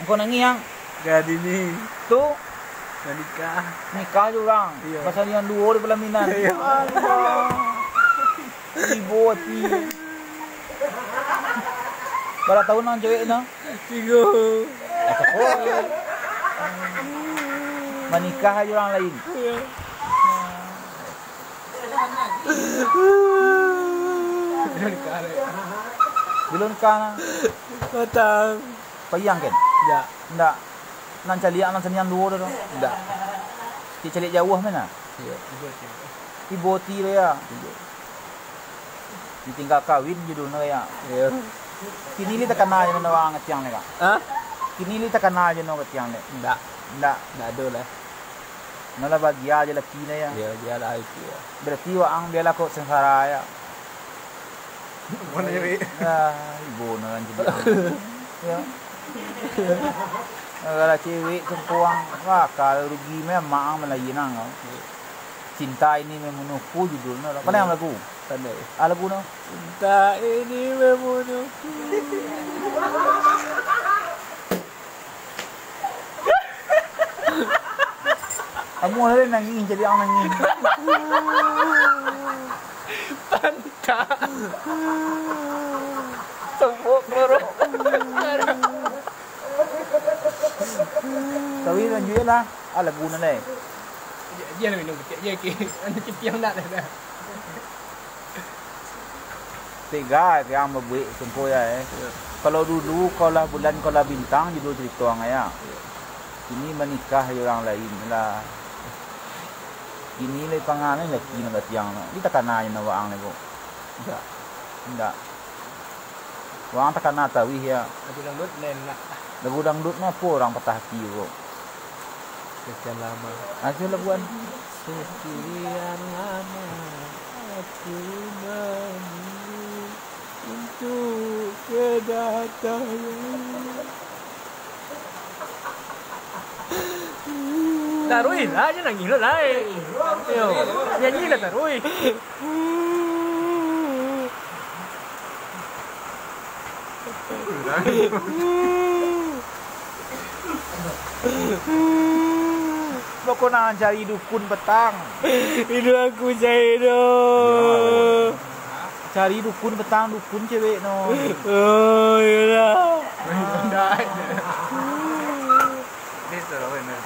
Engkau nangis yang Gak ini. tuh Nikah. nikah je orang. Iya. Pasal yang dua di pelaminan. Iya. Allah. Ibu hati. Berapa tahun nang cewek na? 3. Oh. Menikah aja orang lain. Iya. Belum nikah na. Matang. Payang kan? Enggak. Ndak. Nan caliak nan senian dua dah. Enggak. Dia calik jauh mana? Iya. Ibu hati dia ya. Ditinggal kawin judul na ya. Iya. Kini li tak kenal je mana orang ketiang ni kak. Hah? Kini li tak kenal je mana ketiang ni. Enggak. Ndak. Enggak ada lah. Nala bahagia je laki ni ya. Dia dia lah itu ya. Berarti waang dia lah kok sengsara ya. Mana ni? Ibu na kan jadi. Ya. Kalau cewek sempuang, wah kalau rugi memang melagi nang. Cinta ini membunuhku judulnya. Mana yang lagu? Pandai. Lagu no? Cinta ini membunuhku. Kamu ada nangis jadi orang nangis. Pantai. Tepuk keruk. Tapi lanjut lah. Lagu na leh. Dia nak minum kecil je ke. Anu cipiang nak dah. Tega yang membuat sempoh ya. Kalau dulu kau lah bulan kau lah bintang judul cerita orang ya. Ini menikah orang lain lah. Ini le pangalan lagi nak tiang no. Di takana na waang nego. Enggak. Enggak. Waang takana tawi ya. Ada dangdut lain nak. Lagu dangdut mah apa orang patah hati kok. Sekian lama. Asyik laguan. Sekian lama aku menunggu untuk kedatangan. Taruhin lah, jangan nangis lah. Yo, nyanyi lah taruhin. Kau nak cari dukun petang. Itu aku Zaino. Cari dukun petang, dukun cewek no. Oh, iyalah. Ini sudah benar.